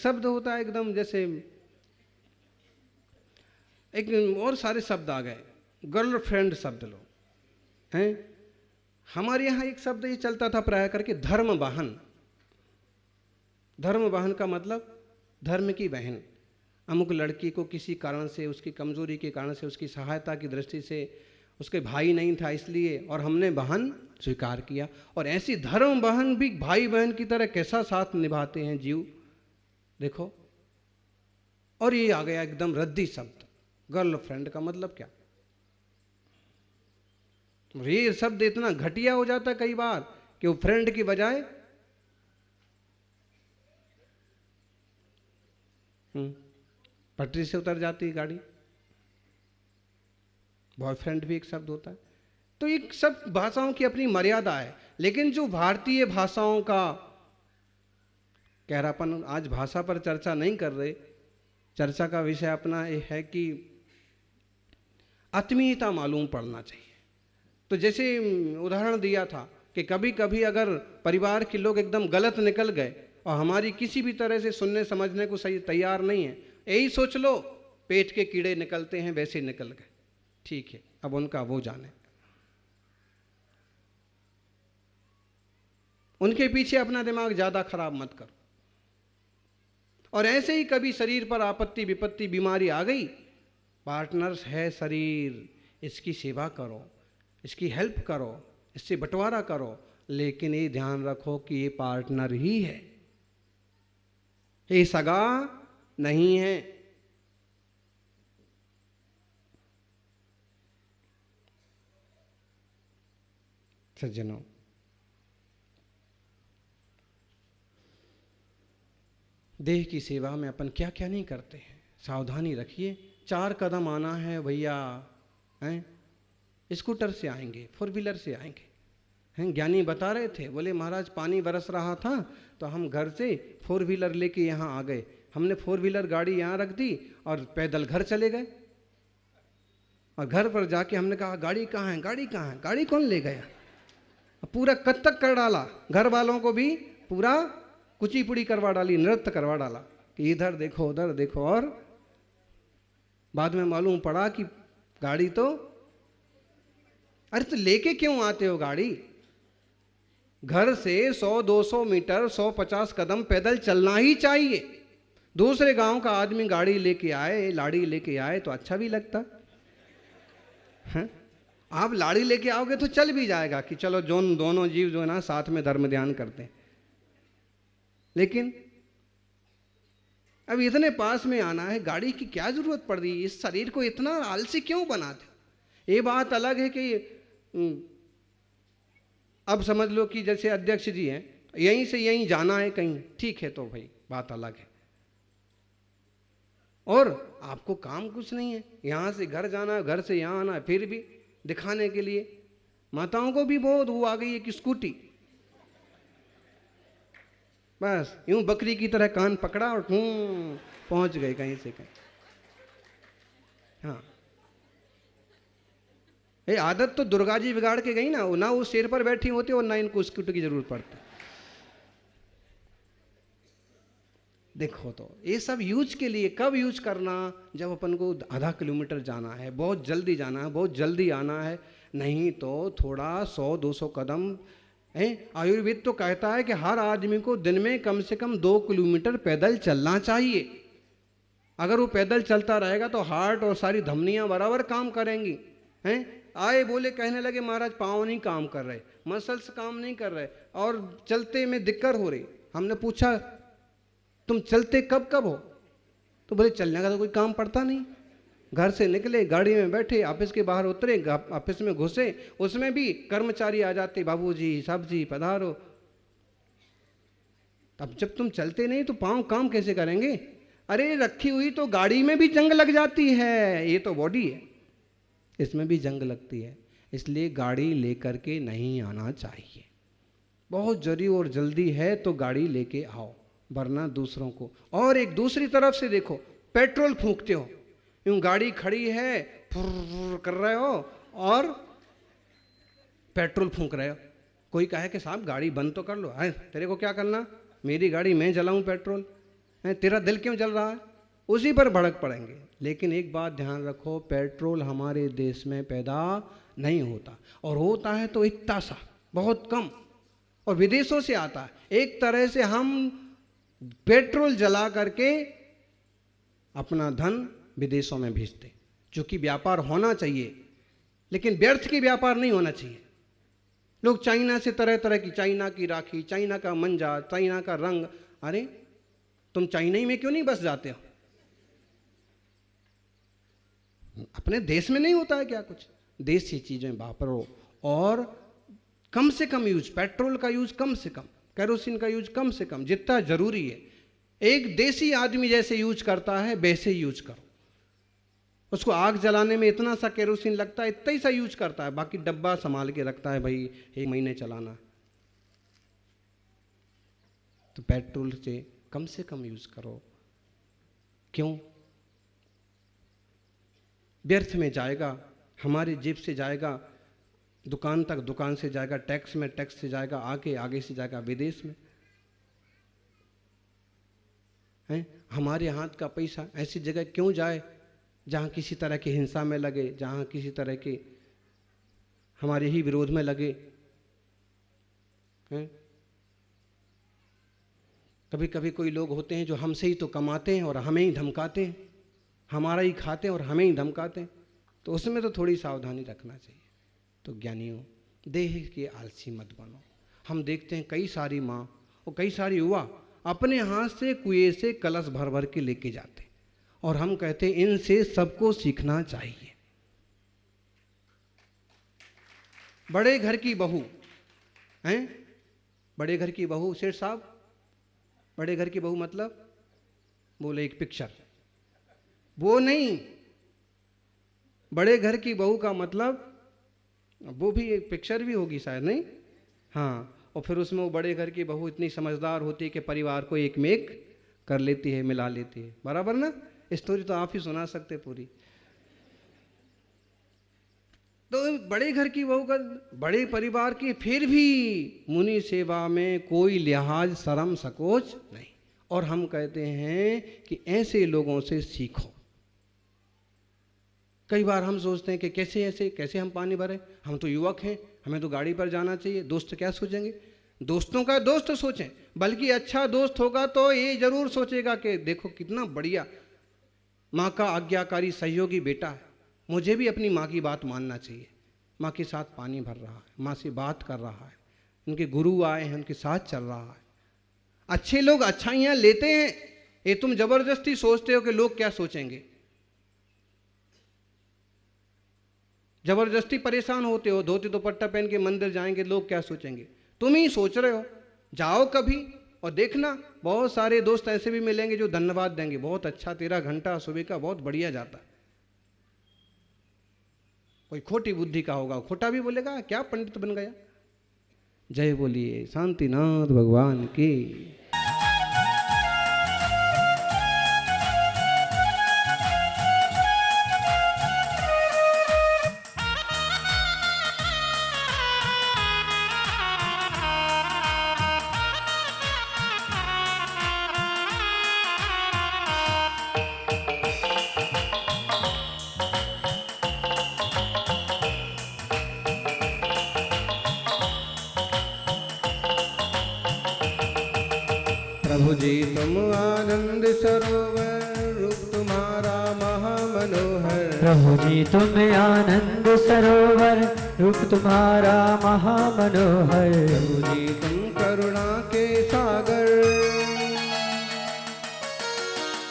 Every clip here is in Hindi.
शब्द होता है एकदम जैसे, एक और सारे शब्द आ गए, गर्लफ्रेंड शब्द लो हैं। हमारे यहाँ एक शब्द ये चलता था प्राय करके, धर्म वाहन। धर्म वाहन का मतलब धर्म की बहन। अमुक लड़की को किसी कारण से, उसकी कमजोरी के कारण से, उसकी सहायता की दृष्टि से उसके भाई नहीं था इसलिए, और हमने बहन स्वीकार किया। और ऐसी धर्म बहन भी भाई बहन की तरह कैसा साथ निभाते हैं जीव, देखो। और ये आ गया एकदम रद्दी शब्द, गर्लफ्रेंड का मतलब क्या। ये शब्द इतना घटिया हो जाता है कई बार कि वो फ्रेंड की बजाय पटरी से उतर जाती है गाड़ी। बॉयफ्रेंड भी एक शब्द होता है। तो एक सब भाषाओं की अपनी मर्यादा है, लेकिन जो भारतीय भाषाओं का कह रहा, अपन आज भाषा पर चर्चा नहीं कर रहे। चर्चा का विषय अपना ये है कि आत्मीयता मालूम पड़ना चाहिए। तो जैसे उदाहरण दिया था कि कभी कभी अगर परिवार के लोग एकदम गलत निकल गए और हमारी किसी भी तरह से सुनने समझने को सही तैयार नहीं है, यही सोच लो पेट के कीड़े निकलते हैं वैसे निकल गए, ठीक है, अब उनका वो जाने। उनके पीछे अपना दिमाग ज़्यादा खराब मत करो। और ऐसे ही कभी शरीर पर आपत्ति विपत्ति बीमारी आ गई, पार्टनर्स है शरीर, इसकी सेवा करो, इसकी हेल्प करो, इससे बंटवारा करो, लेकिन ये ध्यान रखो कि ये पार्टनर ही है, ये सगा नहीं है। सज्जनों, देह की सेवा में अपन क्या क्या नहीं करते हैं, सावधानी रखिए। 4 कदम आना है भैया, हैं, स्कूटर से आएंगे, 4 व्हीलर से आएंगे, हैं। ज्ञानी बता रहे थे, बोले महाराज पानी बरस रहा था तो हम घर से 4 व्हीलर लेके यहाँ आ गए। हमने 4 व्हीलर गाड़ी यहाँ रख दी और पैदल घर चले गए। और घर पर जाके हमने कहा गाड़ी कहाँ है, गाड़ी कहाँ है, गाड़ी कौन ले गया। पूरा कत्तक कर डाला, घर वालों को भी पूरा कुचिपुड़ी करवा डाली, नृत्य करवा डाला कि इधर देखो उधर देखो। और बाद में मालूम पड़ा कि गाड़ी तो, अरे तो लेके क्यों आते हो गाड़ी। घर से 100-200 मीटर 150 कदम पैदल चलना ही चाहिए। दूसरे गांव का आदमी गाड़ी लेके आए, लाड़ी लेके आए तो अच्छा भी लगता है। आप लाड़ी लेके आओगे तो चल भी जाएगा कि चलो जो दोनों जीव जो है ना साथ में धर्म ध्यान करते हैं। लेकिन अब इतने पास में आना है, गाड़ी की क्या जरूरत पड़ रही है, इस शरीर को इतना आलसी क्यों बनाते। ये बात अलग है कि अब समझ लो कि जैसे अध्यक्ष जी हैं, यहीं से यहीं जाना है कहीं, ठीक है, तो भाई बात अलग है। और आपको काम कुछ नहीं है, यहाँ से घर जाना है, घर से यहाँ आना है, फिर भी दिखाने के लिए। माताओं को भी बहुत वो आ गई है कि स्कूटी, बस यूं बकरी की तरह कान पकड़ा और पहुंच गए कहीं से कहीं। हाँ, ये आदत तो दुर्गा जी बिगाड़ के गई ना वो शेर पर बैठी होती और ना इनको स्कूटी की जरूरत पड़ती। देखो तो ये सब यूज के लिए, कब यूज करना, जब अपन को आधा किलोमीटर जाना है, बहुत जल्दी जाना है, बहुत जल्दी आना है, नहीं तो थोड़ा 100-200 कदम है। आयुर्वेद तो कहता है कि हर आदमी को दिन में कम से कम 2 किलोमीटर पैदल चलना चाहिए। अगर वो पैदल चलता रहेगा तो हार्ट और सारी धमनियां बराबर काम करेंगी, हैं। आए बोले कहने लगे महाराज पाँव नहीं काम कर रहे, मसल्स काम नहीं कर रहे और चलते में दिक्कत हो रही। हमने पूछा तुम चलते कब कब हो, तो बोले चलने का तो कोई काम पड़ता नहीं। घर से निकले, गाड़ी में बैठे, ऑफिस के बाहर उतरे, ऑफिस में घुसे, उसमें भी कर्मचारी आ जाते, बाबूजी साहब जी पधारो। अब जब तुम चलते नहीं तो पाँव काम कैसे करेंगे। अरे रखी हुई तो गाड़ी में भी जंग लग जाती है, ये तो बॉडी है, इसमें भी जंग लगती है। इसलिए गाड़ी लेकर के नहीं आना चाहिए। बहुत जरूरी और जल्दी है तो गाड़ी लेके आओ, वरना दूसरों को। और एक दूसरी तरफ से देखो, पेट्रोल फूंकते हो, यूं गाड़ी खड़ी है फुर कर रहे हो और पेट्रोल फूंक रहे हो। कोई कहे कि साहब गाड़ी बंद तो कर लो, है तेरे को क्या करना, मेरी गाड़ी मैं जलाऊं पेट्रोल, तेरा दिल क्यों जल रहा है, उसी पर भड़क पड़ेंगे। लेकिन एक बात ध्यान रखो, पेट्रोल हमारे देश में पैदा नहीं होता, और होता है तो इतना सा, बहुत कम, और विदेशों से आता है। एक तरह से हम पेट्रोल जला करके अपना धन विदेशों में भेजते, क्योंकि व्यापार होना चाहिए, लेकिन व्यर्थ की व्यापार नहीं होना चाहिए। लोग चाइना से तरह तरह की, चाइना की राखी, चाइना का मंजा, चाइना का रंग, अरे तुम चाइना ही में क्यों नहीं बस जाते हो? अपने देश में नहीं होता है क्या कुछ? देसी चीजें वापरो, और कम से कम यूज, पेट्रोल का यूज कम से कम, केरोसिन का यूज कम से कम, जितना जरूरी है। एक देसी आदमी जैसे यूज करता है वैसे ही यूज करो। उसको आग जलाने में इतना सा केरोसिन लगता है, इतना ही सा यूज करता है, बाकी डब्बा संभाल के रखता है, भाई 1 महीने चलाना। तो पेट्रोल से कम यूज करो। क्यों? व्यर्थ में जाएगा, हमारी जेब से जाएगा दुकान तक, दुकान से जाएगा टैक्स में, टैक्स से जाएगा आगे, आगे से जाएगा विदेश में। हैं? हमारे हाथ का पैसा ऐसी जगह क्यों जाए जहाँ किसी तरह की हिंसा में लगे, जहाँ किसी तरह के हमारे ही विरोध में लगे? हैं? कभी कभी कोई लोग होते हैं जो हमसे ही तो कमाते हैं और हमें ही धमकाते हैं, हमारा ही खाते हैं और हमें ही धमकाते हैं, तो उसमें तो थोड़ी सावधानी रखना चाहिए। तो ज्ञानियों, देह के आलसी मत बनो। हम देखते हैं कई सारी माँ और कई सारी युवा अपने हाथ से कुएं से कलश भर भर के लेके जाते, और हम कहते हैं इनसे सबको सीखना चाहिए। बड़े घर की बहू हैं, बड़े घर की बहू, सेठ साहब, बड़े घर की बहू मतलब बोले एक पिक्चर, वो नहीं, बड़े घर की बहू का मतलब वो भी एक पिक्चर भी होगी शायद, नहीं? हाँ, और फिर उसमें वो बड़े घर की बहू इतनी समझदार होती है कि परिवार को एक में एक कर लेती है, मिला लेती है, बराबर ना? स्टोरी तो आप ही सुना सकते पूरी। तो बड़े घर की बहू का, बड़े परिवार की, फिर भी मुनि सेवा में कोई लिहाज, शर्म, संकोच नहीं। और हम कहते हैं कि ऐसे लोगों से सीखो। कई बार हम सोचते हैं कि कैसे हम पानी भरें, हम तो युवक हैं, हमें तो गाड़ी पर जाना चाहिए, दोस्त क्या सोचेंगे? दोस्तों का दोस्त सोचें, बल्कि अच्छा दोस्त होगा तो ये जरूर सोचेगा कि देखो कितना बढ़िया माँ का आज्ञाकारी सहयोगी बेटा है, मुझे भी अपनी माँ की बात मानना चाहिए। माँ के साथ पानी भर रहा है, माँ से बात कर रहा है, उनके गुरु आए हैं, उनके साथ चल रहा है। अच्छे लोग अच्छाइयाँ लेते हैं, ये तुम जबरदस्ती सोचते हो कि लोग क्या सोचेंगे, जबरदस्ती परेशान होते हो, धोती दुपट्टा पहन के मंदिर जाएंगे, लोग क्या सोचेंगे, तुम ही सोच रहे हो। जाओ कभी और देखना, बहुत सारे दोस्त ऐसे भी मिलेंगे जो धन्यवाद देंगे, बहुत अच्छा तेरा घंटा सुबह का बहुत बढ़िया जाता। कोई खोटी बुद्धि का होगा, खोटा भी बोलेगा, क्या पंडित बन गया। जय बोलिए शांतिनाथ भगवान की। प्रभु जी तुम आनंद सरोवर, रूप तुम्हारा महामनोहर। प्रभु जी तुम आनंद सरोवर, रूप तुम्हारा महामनोहर। प्रभु जी तुम करुणा के सागर,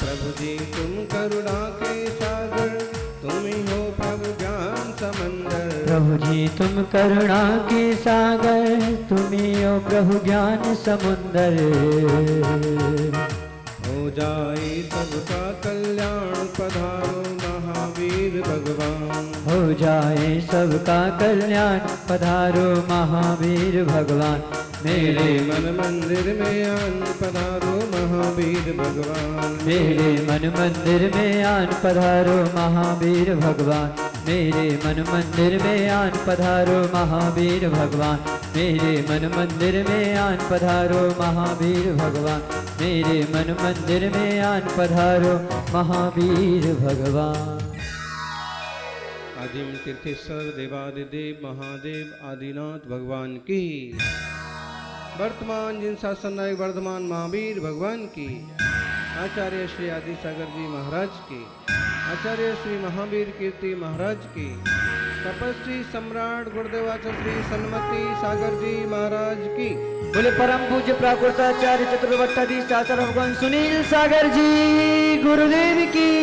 प्रभु जी तुम करुणा के सागर, तुम ही हो प्रभु ज्ञान समंदर। प्रभु जी तुम करुणा के सागर, तुम ही हो प्रभु ज्ञान समुंदर। हो जाए सबका कल्याण, पधारो महावीर भगवान। हो जाए सबका कल्याण, पधारो महावीर भगवान। मेरे मन मंदिर में आन, पधारो महावीर भगवान। मेरे मन मंदिर में आन, पधारो महावीर भगवान। मेरे मन मंदिर में आन पधारो महावीर भगवान, मेरे मन मंदिर में आन पधारो महावीर भगवान, मेरे मन मंदिर में आन पधारो महावीर भगवान। आदिम तीर्थेश्वर देवादिदेव महादेव आदिनाथ भगवान की, वर्तमान जिन शासन नायक वर्धमान महावीर भगवान की, आचार्य श्री आदि सागर जी महाराज की, आचार्य श्री महावीर कीर्ति महाराज की, तपस्वी सम्राट गुरुदेवाचार्य श्री सन्मति सागर जी महाराज की, बोले परम पूज्य प्राकृताचार्य चतुर्वट्टाधीश आचार्य भगवान सुनील सागर जी गुरुदेव की।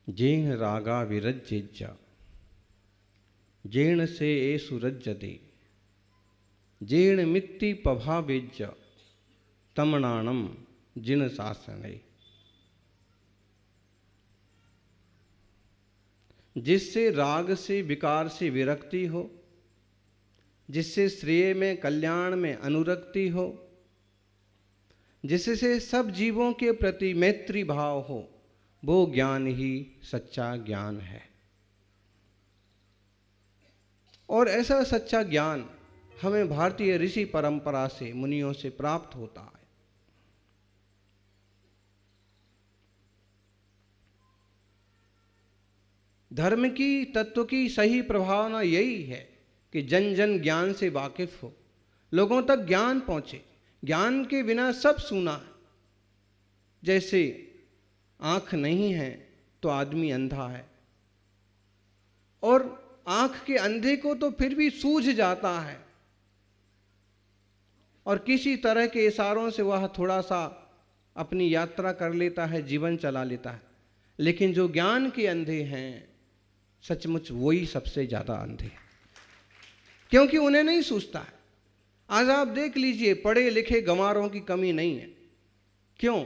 जेन रागा विरज्येज्य जेन से एषु रज्यते जेन मित्ति पभावेज्य तमणानम जिन शासने। जिससे राग से विकार से विरक्ति हो, जिससे श्रेय में कल्याण में अनुरक्ति हो, जिससे सब जीवों के प्रति मैत्री भाव हो, वो ज्ञान ही सच्चा ज्ञान है। और ऐसा सच्चा ज्ञान हमें भारतीय ऋषि परंपरा से मुनियों से प्राप्त होता है। धर्म की तत्व की सही प्रभावना यही है कि जन जन ज्ञान से वाकिफ हो, लोगों तक ज्ञान पहुंचे। ज्ञान के बिना सब सूना है। जैसे आंख नहीं है तो आदमी अंधा है, और आंख के अंधे को तो फिर भी सूझ जाता है और किसी तरह के इशारों से वह थोड़ा सा अपनी यात्रा कर लेता है, जीवन चला लेता है। लेकिन जो ज्ञान के अंधे हैं, सचमुच वही सबसे ज्यादा अंधे हैं, क्योंकि उन्हें नहीं सूझता है। आज आप देख लीजिए, पढ़े लिखे गंवारों की कमी नहीं है। क्यों?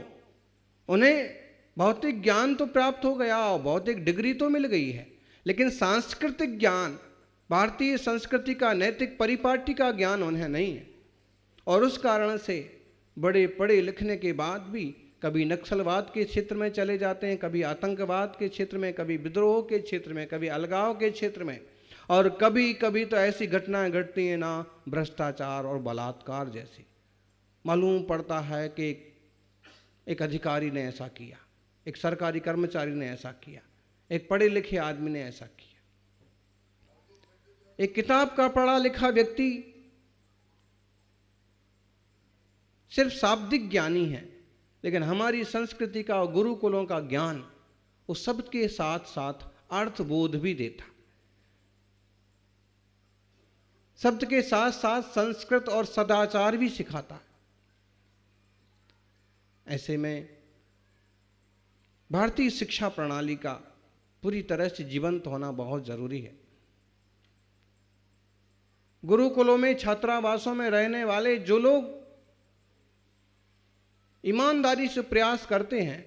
उन्हें भौतिक ज्ञान तो प्राप्त हो गया, भौतिक डिग्री तो मिल गई है, लेकिन सांस्कृतिक ज्ञान, भारतीय संस्कृति का नैतिक परिपाटी का ज्ञान उन्हें नहीं है। और उस कारण से बड़े पढ़े लिखने के बाद भी कभी नक्सलवाद के क्षेत्र में चले जाते हैं, कभी आतंकवाद के क्षेत्र में, कभी विद्रोह के क्षेत्र में, कभी अलगाव के क्षेत्र में, और कभी कभी तो ऐसी घटनाएं घटती हैं ना, भ्रष्टाचार और बलात्कार जैसी। मालूम पड़ता है कि एक अधिकारी ने ऐसा किया, एक सरकारी कर्मचारी ने ऐसा किया, एक पढ़े लिखे आदमी ने ऐसा किया। एक किताब का पढ़ा लिखा व्यक्ति सिर्फ शाब्दिक ज्ञानी है, लेकिन हमारी संस्कृति का और गुरुकुलों का ज्ञान उस शब्द के साथ साथ अर्थबोध भी देता, शब्द के साथ साथ संस्कृत और सदाचार भी सिखाता है। ऐसे में भारतीय शिक्षा प्रणाली का पूरी तरह से जीवंत होना बहुत जरूरी है। गुरुकुलों में, छात्रावासों में रहने वाले जो लोग ईमानदारी से प्रयास करते हैं,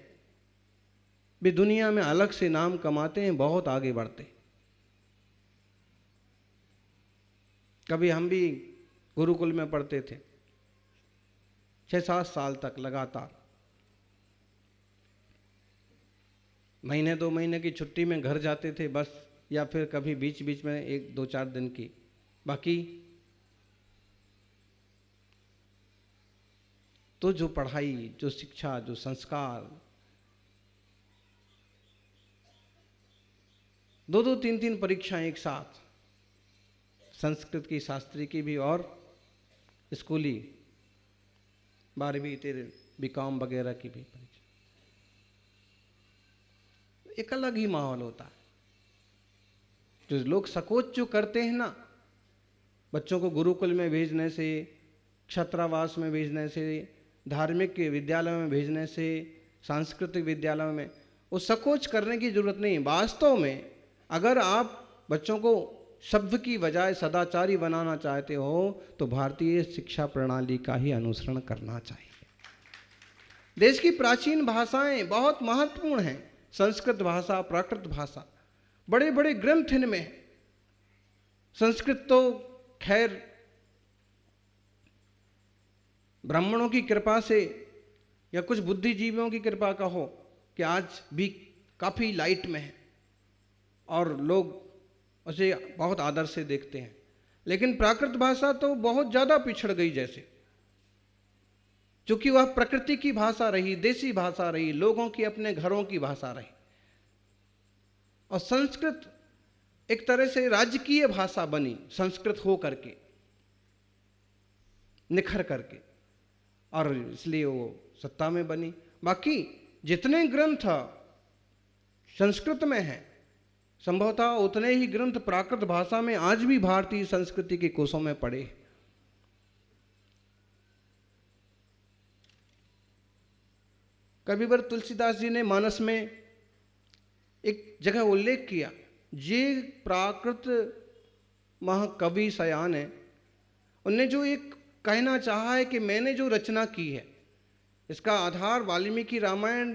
वे दुनिया में अलग से नाम कमाते हैं, बहुत आगे बढ़ते। कभी हम भी गुरुकुल में पढ़ते थे 6-7 साल तक लगातार। महीने 2 महीने की छुट्टी में घर जाते थे बस, या फिर कभी बीच बीच में 1-2-4 दिन की। बाकी तो जो पढ़ाई, जो शिक्षा, जो संस्कार, 2-2, 3-3 परीक्षाएं एक साथ, संस्कृत की, शास्त्री की भी और स्कूली 12वीं 13वीं बीकॉम वगैरह की भी परीक्षा। एक अलग ही माहौल होता है। जो लोग सकोच जो करते हैं ना, बच्चों को गुरुकुल में भेजने से, छात्रावास में भेजने से, धार्मिक विद्यालय में भेजने से, सांस्कृतिक विद्यालय में, वो सकोच करने की जरूरत नहीं। वास्तव में अगर आप बच्चों को शब्द की बजाय सदाचारी बनाना चाहते हो तो भारतीय शिक्षा प्रणाली का ही अनुसरण करना चाहिए। देश की प्राचीन भाषाएं बहुत महत्वपूर्ण हैं। संस्कृत भाषा, प्राकृत भाषा, बड़े बड़े ग्रंथ इनमें हैं। संस्कृत तो खैर ब्राह्मणों की कृपा से या कुछ बुद्धिजीवियों की कृपा का हो कि आज भी काफ़ी लाइट में है और लोग उसे बहुत आदर से देखते हैं। लेकिन प्राकृत भाषा तो बहुत ज़्यादा पिछड़ गई जैसे, क्योंकि वह प्रकृति की भाषा रही, देसी भाषा रही, लोगों की अपने घरों की भाषा रही। और संस्कृत एक तरह से राजकीय भाषा बनी, संस्कृत हो करके, निखर करके, और इसलिए वो सत्ता में बनी। बाकी जितने ग्रंथ संस्कृत में हैं, संभवतः उतने ही ग्रंथ प्राकृत भाषा में आज भी भारतीय संस्कृति के कोशों में पड़े। कविवर तुलसीदास जी ने मानस में एक जगह उल्लेख किया, जे प्राकृत महाकवि सयान है, उनने जो एक कहना चाहा है कि मैंने जो रचना की है इसका आधार वाल्मीकि रामायण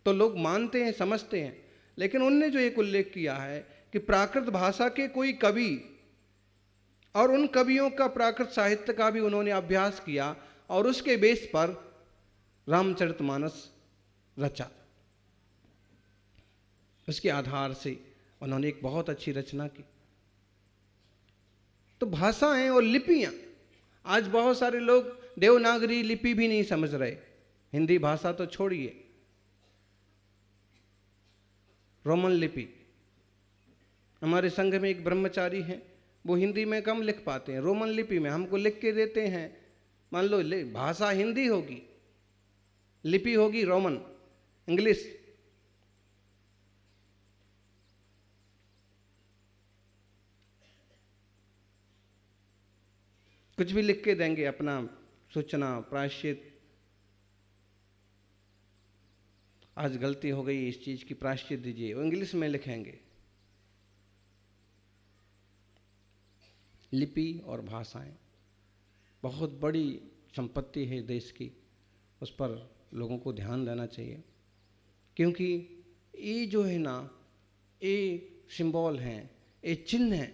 तो लोग मानते हैं, समझते हैं, लेकिन उनने जो एक उल्लेख किया है कि प्राकृत भाषा के कोई कवि और उन कवियों का प्राकृत साहित्य का भी उन्होंने अभ्यास किया और उसके बेस पर रामचरितमानस रचा। उसके आधार से उन्होंने एक बहुत अच्छी रचना की। तो भाषाएं और लिपियां, आज बहुत सारे लोग देवनागरी लिपि भी नहीं समझ रहे, हिंदी भाषा तो छोड़िए, रोमन लिपि। हमारे संघ में एक ब्रह्मचारी हैं, वो हिंदी में कम लिख पाते हैं, रोमन लिपि में हमको लिख के देते हैं। मान लो भाषा हिंदी होगी, लिपि होगी रोमन, इंग्लिश। कुछ भी लिख के देंगे, अपना सूचना, प्रायश्चित, आज गलती हो गई इस चीज की, प्रायश्चित दीजिए, वो इंग्लिश में लिखेंगे। लिपि और भाषाएं बहुत बड़ी संपत्ति है देश की, उस पर लोगों को ध्यान देना चाहिए, क्योंकि ये जो है ना, ये सिंबल हैं, ये चिन्ह हैं